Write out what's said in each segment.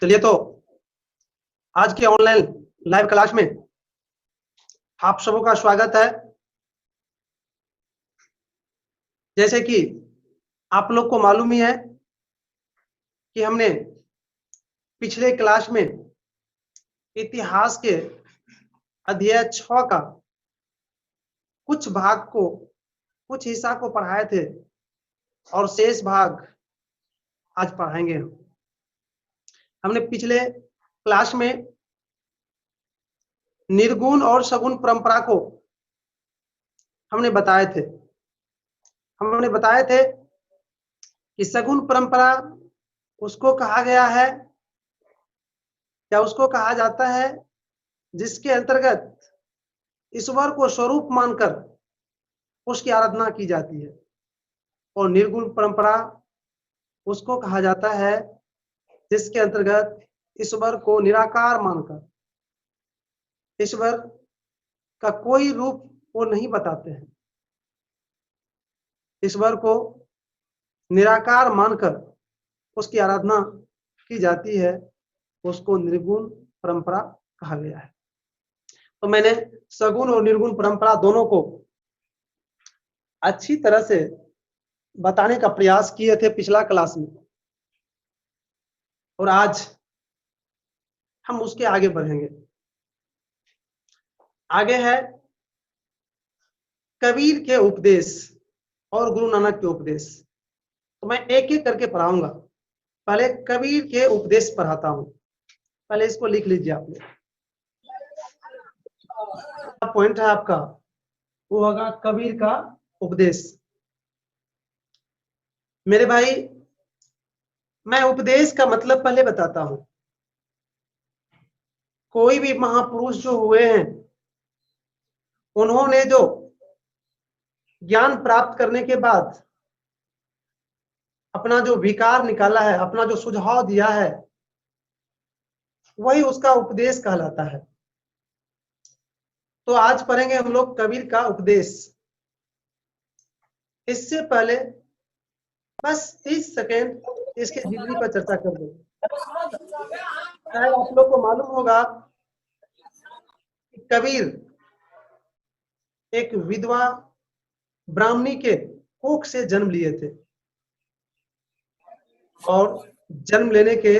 चलिए, तो आज के ऑनलाइन लाइव क्लास में आप सबों का स्वागत है। जैसे कि आप लोग को मालूम ही है कि हमने पिछले क्लास में इतिहास के अध्याय 6 का कुछ भाग को, कुछ हिस्सा को पढ़ाए थे और शेष भाग आज पढ़ाएंगे। हमने पिछले क्लास में निर्गुण और सगुण परंपरा को हमने बताए थे। हमने बताए थे कि सगुण परंपरा उसको कहा गया है या उसको कहा जाता है जिसके अंतर्गत ईश्वर को स्वरूप मानकर उसकी आराधना की जाती है, और निर्गुण परंपरा उसको कहा जाता है जिसके अंतर्गत ईश्वर को निराकार मानकर, ईश्वर का कोई रूप वो नहीं बताते हैं, ईश्वर को निराकार मानकर उसकी आराधना की जाती है, उसको निर्गुण परंपरा कहा गया है। तो मैंने सगुण और निर्गुण परंपरा दोनों को अच्छी तरह से बताने का प्रयास किए थे पिछला क्लास में, और आज हम उसके आगे बढ़ेंगे। आगे है कबीर के उपदेश और गुरु नानक के उपदेश। तो मैं एक एक करके पढ़ाऊंगा। पहले कबीर के उपदेश पढ़ाता हूं। पहले इसको लिख लीजिए। आपने पॉइंट है आपका, वो होगा कबीर का उपदेश। मेरे भाई, मैं उपदेश का मतलब पहले बताता हूं। कोई भी महापुरुष जो हुए हैं, उन्होंने जो ज्ञान प्राप्त करने के बाद अपना जो विकार निकाला है, अपना जो सुझाव दिया है, वही उसका उपदेश कहलाता है। तो आज पढ़ेंगे हम लोग कबीर का उपदेश। इससे पहले बस 30 सेकेंड इसके जीवनी पर चर्चा कर दो। शायद आप लोग को मालूम होगा कि कबीर एक विधवा ब्राह्मणी के कोख से जन्म लिए थे, और जन्म लेने के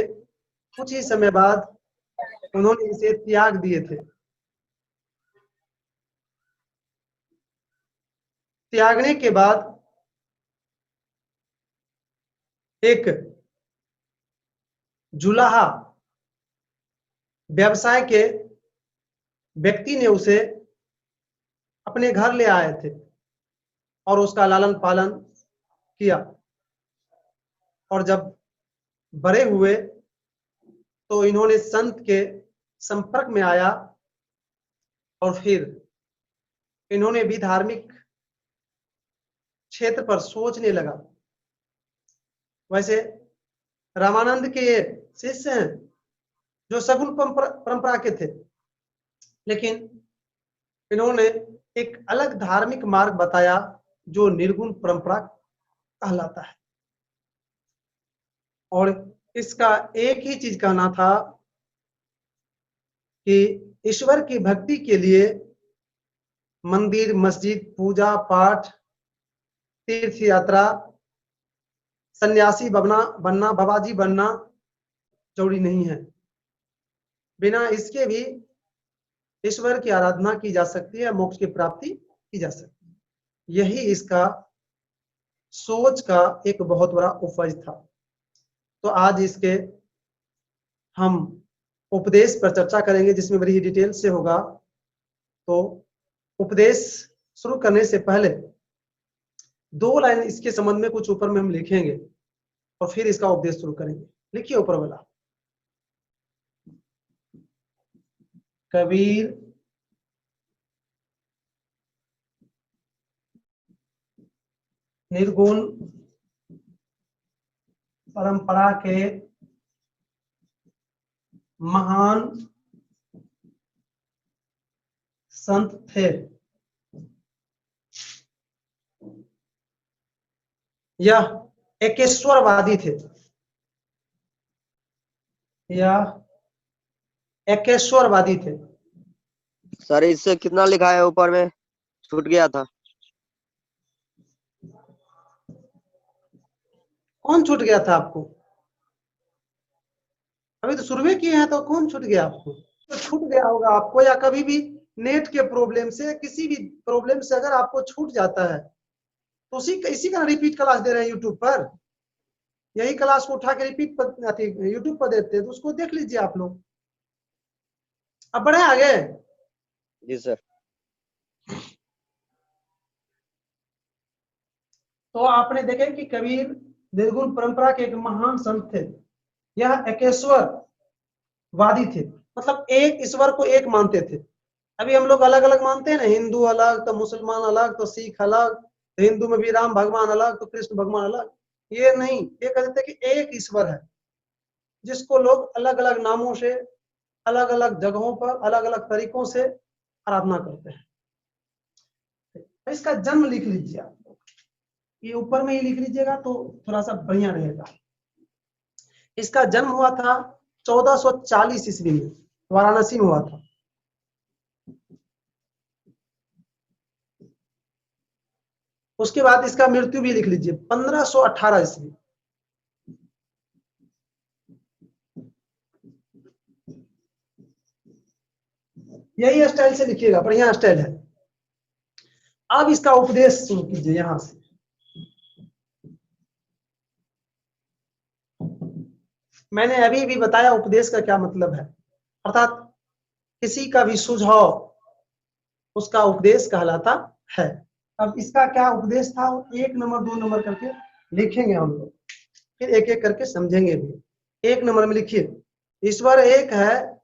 कुछ ही समय बाद उन्होंने इसे त्याग दिए थे। त्यागने के बाद एक जुलाहा व्यवसाय के व्यक्ति ने उसे अपने घर ले आए थे और उसका लालन पालन किया, और जब बड़े हुए तो इन्होंने संत के संपर्क में आया, और फिर इन्होंने भी धार्मिक क्षेत्र पर सोचने लगा। वैसे रामानंद के ये शिष्य हैं जो सगुण परंपरा के थे, लेकिन इन्होंने एक अलग धार्मिक मार्ग बताया जो निर्गुण परंपरा कहलाता है। और इसका एक ही चीज कहना था कि ईश्वर की भक्ति के लिए मंदिर, मस्जिद, पूजा पाठ, तीर्थ यात्रा, सन्यासी बनना, बाबाजी बनना जरूरी नहीं है। बिना इसके भी ईश्वर की आराधना की जा सकती है, मोक्ष की प्राप्ति की जा सकती है। यही इसका सोच का एक बहुत बड़ा उपज था। तो आज इसके हम उपदेश पर चर्चा करेंगे, जिसमें बड़ी ही डिटेल से होगा। तो उपदेश शुरू करने से पहले 2 लाइन इसके संबंध में कुछ ऊपर में हम लिखेंगे और फिर इसका उपदेश शुरू करेंगे। लिखिए ऊपर वाला। कबीर निर्गुण परंपरा के महान संत थे। यह एकेश्वरवादी थे। यह एकेश्वरवादी थे। सर इससे कितना लिखा है ऊपर में, छूट गया था। कौन छूट गया था आपको? अभी तो शुरू किए हैं, तो कौन छूट गया आपको? तो छूट गया होगा आपको, या कभी भी नेट के प्रॉब्लम से, किसी भी प्रॉब्लम से अगर आपको छूट जाता है तो इसी का रिपीट क्लास दे रहे हैं यूट्यूब पर। यही क्लास को उठा के रिपीट पर यूट्यूब पर देते हैं, तो उसको देख लीजिए आप लोग। अब बढ़े आगे। जी सर। तो आपने देखे कि कबीर निर्गुण परंपरा के एक महान संत थे। यह एकेश्वर वादी थे, मतलब एक ईश्वर को एक मानते थे। अभी हम लोग अलग अलग मानते हैं ना, हिंदू अलग, तो मुसलमान अलग, तो सिख अलग, तो हिंदू में भी राम भगवान अलग, तो कृष्ण भगवान अलग। ये नहीं, ये कहते थे कि एक ईश्वर है, जिसको लोग अलग अलग नामों से, अलग अलग जगहों पर, अलग अलग तरीकों से आराधना करते हैं। तो इसका जन्म लिख लीजिए आप लोग, ये ऊपर में ही लिख लीजिएगा तो थोड़ा सा बढ़िया रहेगा। इसका जन्म हुआ था 1440 ईस्वी में, वाराणसी में हुआ था। उसके बाद इसका मृत्यु भी लिख लीजिए 1518 ईस्वी। यही स्टाइल से लिखिएगा, बढ़िया स्टाइल है। अब इसका उपदेश शुरू कीजिए यहां से। मैंने अभी भी बताया उपदेश का क्या मतलब है, अर्थात किसी का भी सुझाव उसका उपदेश कहलाता है। अब इसका क्या उपदेश था, 1 नंबर 2 नंबर करके लिखेंगे हम लोग, फिर एक एक करके समझेंगे भी। 1 नंबर में लिखिए, ईश्वर एक है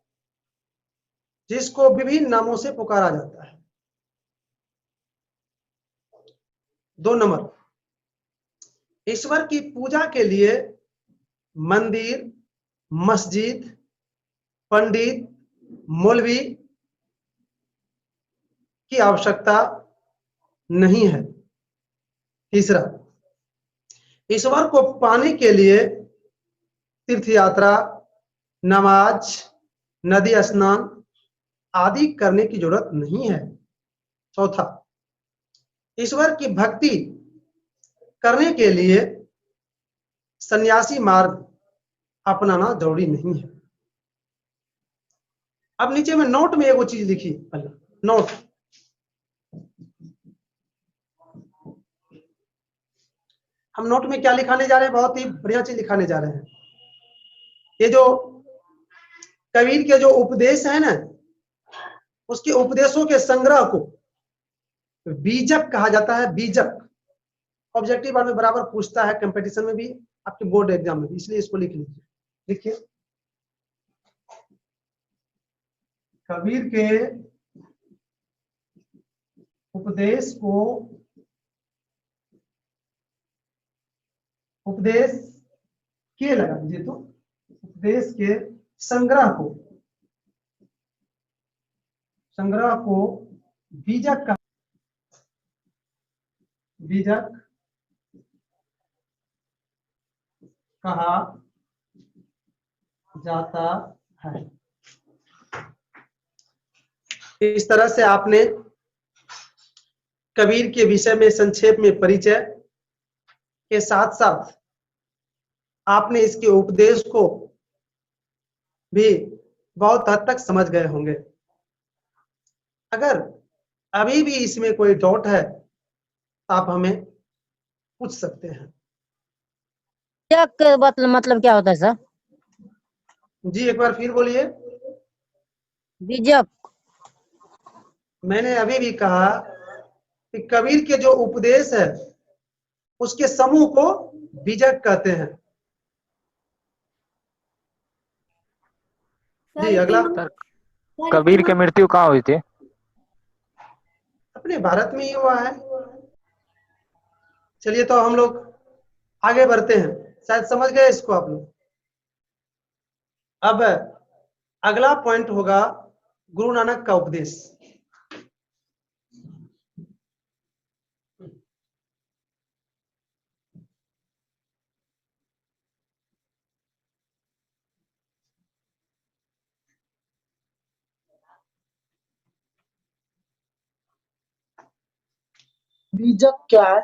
जिसको विभिन्न नामों से पुकारा जाता है। 2 नंबर, ईश्वर की पूजा के लिए मंदिर, मस्जिद, पंडित, मौलवी की आवश्यकता नहीं है। तीसरा, ईश्वर को पाने के लिए तीर्थ यात्रा, नमाज, नदी स्नान आदि करने की जरूरत नहीं है। चौथा, ईश्वर की भक्ति करने के लिए सन्यासी मार्ग अपनाना जरूरी नहीं है। अब नीचे में नोट में एगो चीज लिखी, पहले नोट। हम नोट में क्या लिखाने जा रहे हैं, बहुत ही बढ़िया चीज लिखाने जा रहे हैं। ये जो कबीर के जो उपदेश है ना, उसके उपदेशों के संग्रह को बीजक कहा जाता है। बीजक ऑब्जेक्टिव में बराबर पूछता है, कंपटीशन में भी, आपके बोर्ड एग्जाम में भी, इसलिए इसको लिख लीजिए। देखिए, कबीर के उपदेश को, उपदेश के लगा दीजिए, तो उपदेश के संग्रह को बीजक का, बीजक कहा जाता है। इस तरह से आपने कबीर के विषय में संक्षेप में परिचय के साथ साथ आपने इसके उपदेश को भी बहुत हद तक समझ गए होंगे। अगर अभी भी इसमें कोई डाउट है तो आप हमें पूछ सकते हैं। मतलब क्या होता है सर? जी एक बार फिर बोलिए। बीजक। मैंने अभी भी कहा कि कबीर के जो उपदेश है उसके समूह को बीजक कहते हैं। जी अगला। सर कबीर की मृत्यु कहाँ हुई थी? अपने भारत में ही हुआ है। चलिए तो हम लोग आगे बढ़ते हैं, शायद समझ गए इसको आप लोग। अब अगला पॉइंट होगा गुरु नानक का उपदेश। बीजक क्या है?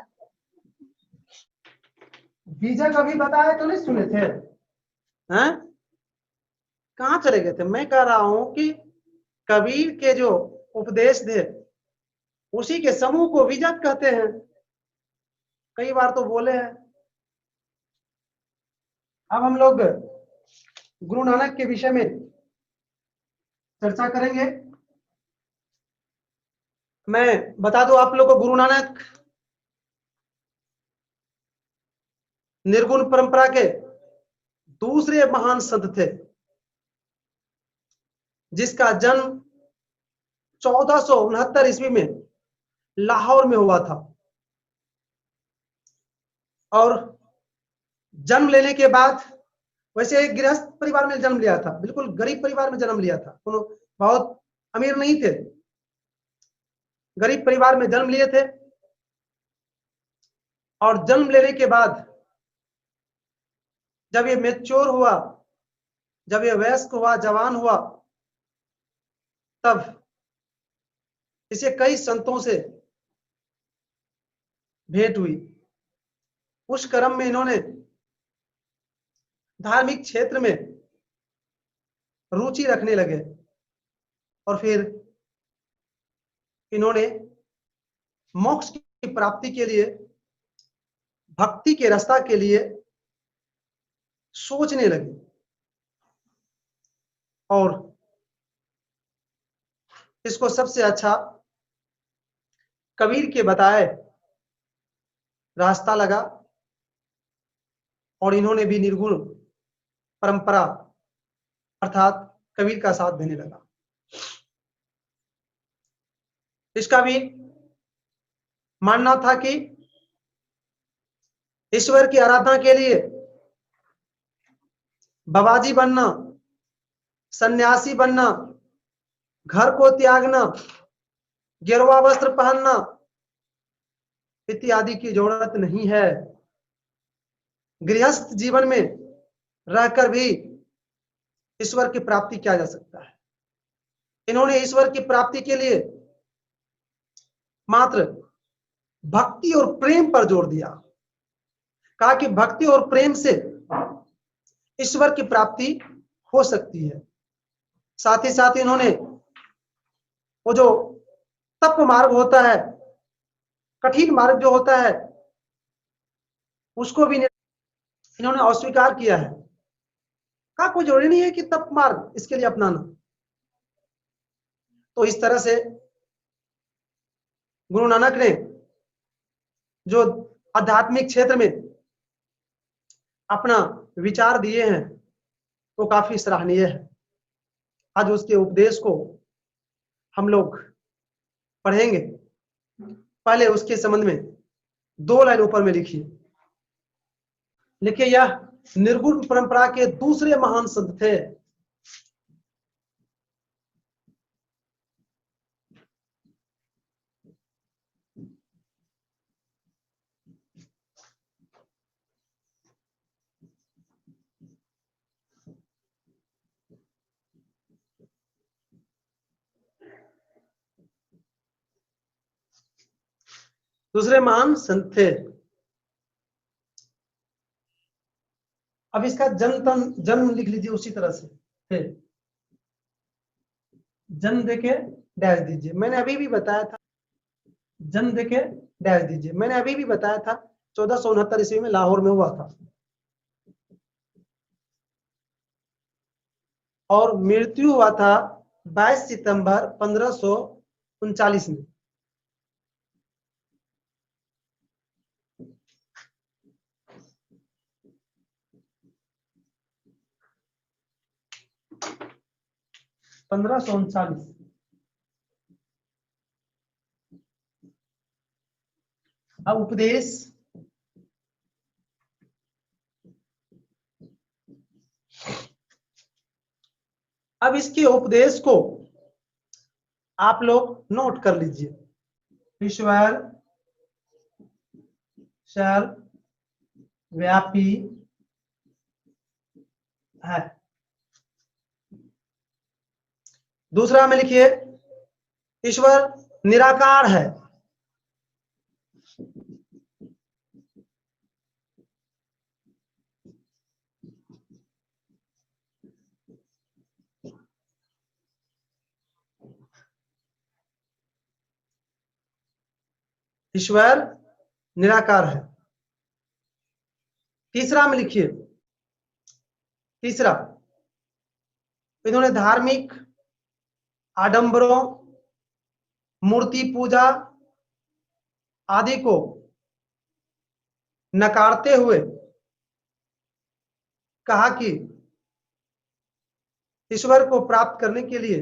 बीजक अभी बताया तो नहीं सुने थे? हैं? कहाँ चले गए थे? मैं कह रहा हूं कि कबीर के जो उपदेश थे उसी के समूह को बीजक कहते हैं। कई बार तो बोले हैं। अब हम लोग गुरु नानक के विषय में चर्चा करेंगे। मैं बता दूं आप लोग को, गुरु नानक निर्गुण परंपरा के दूसरे महान संत थे, जिसका जन्म 1469 ईस्वी में लाहौर में हुआ था। और जन्म लेने के बाद, वैसे एक गृहस्थ परिवार में जन्म लिया था, बिल्कुल गरीब परिवार में जन्म लिया था, बहुत अमीर नहीं थे, गरीब परिवार में जन्म लिए थे। और जन्म लेने के बाद जब ये मैच्योर हुआ, जब ये वयस्क हुआ, जवान हुआ, तब इसे कई संतों से भेंट हुई। उस क्रम में इन्होंने धार्मिक क्षेत्र में रुचि रखने लगे और फिर इन्होंने मोक्ष की प्राप्ति के लिए, भक्ति के रास्ता के लिए सोचने लगे। और इसको सबसे अच्छा कबीर के बताए रास्ता लगा और इन्होंने भी निर्गुण परंपरा अर्थात कबीर का साथ देने लगा। इसका भी मानना था कि ईश्वर की आराधना के लिए बाबाजी बनना, सन्यासी बनना, घर को त्यागना, गेरुआ वस्त्र पहनना इत्यादि की जरूरत नहीं है। गृहस्थ जीवन में रहकर भी ईश्वर की प्राप्ति किया जा सकता है। इन्होंने ईश्वर की प्राप्ति के लिए मात्र भक्ति और प्रेम पर जोर दिया। कहा कि भक्ति और प्रेम से ईश्वर की प्राप्ति हो सकती है। साथ ही साथ इन्होंने वो जो तप मार्ग होता है, कठिन मार्ग जो होता है, उसको भी इन्होंने अस्वीकार किया है। कहा कोई जरूरी नहीं है कि तप मार्ग इसके लिए अपनाना। तो इस तरह से गुरु नानक ने जो आध्यात्मिक क्षेत्र में अपना विचार दिए हैं वो काफी सराहनीय है। आज उसके उपदेश को हम लोग पढ़ेंगे। पहले उसके संबंध में 2 लाइन ऊपर में लिखिए। यह निर्गुण परंपरा के दूसरे महान संत थे। दूसरे महान संत थे। अब इसका जन्म लिख लीजिए उसी तरह से। थे जन्म देके डैश दीजिए। मैंने अभी भी बताया था, जन्म देके डैश दीजिए। मैंने अभी भी बताया था 1469 ईस्वी में लाहौर में हुआ था और मृत्यु हुआ था 22 सितंबर 1539 में। अब उपदेश अब इसके उपदेश को आप लोग नोट कर लीजिए। ईश्वर सर्वव्यापी है। दूसरा में लिखिए ईश्वर निराकार है। ईश्वर निराकार है। तीसरा में लिखिए, तीसरा, इन्होंने धार्मिक आडंबरों, मूर्ति पूजा आदि को नकारते हुए कहा कि ईश्वर को प्राप्त करने के लिए,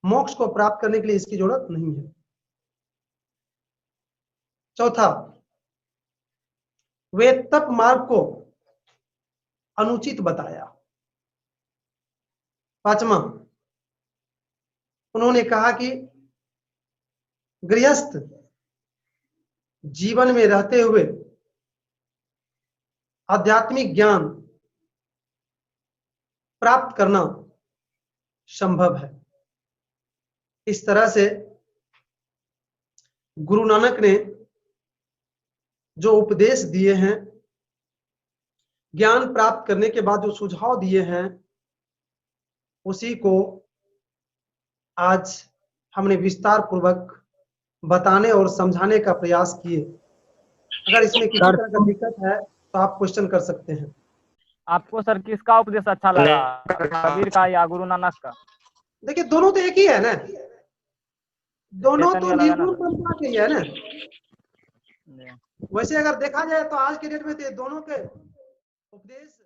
मोक्ष को प्राप्त करने के लिए इसकी जरूरत नहीं है। चौथा, वे तप मार्ग को अनुचित बताया। पांचवा, उन्होंने कहा कि गृहस्थ जीवन में रहते हुए आध्यात्मिक ज्ञान प्राप्त करना संभव है। इस तरह से गुरु नानक ने जो उपदेश दिए हैं, ज्ञान प्राप्त करने के बाद जो सुझाव दिए हैं, उसी को आज हमने विस्तार पूर्वक बताने और समझाने का प्रयास किए। अगर इसमें किसी तरह का दिक्कत है तो आप क्वेश्चन कर सकते हैं। आपको सर किसका उपदेश अच्छा लगा, कबीर का या गुरु नानक का? देखिए, दोनों तो एक ही है ना, दोनों तो चेतन वाला निर्गुण परंपरा के ही है ना। जी। वैसे अगर देखा जाए तो आज के डेट में तो ये दोनों के उपदेश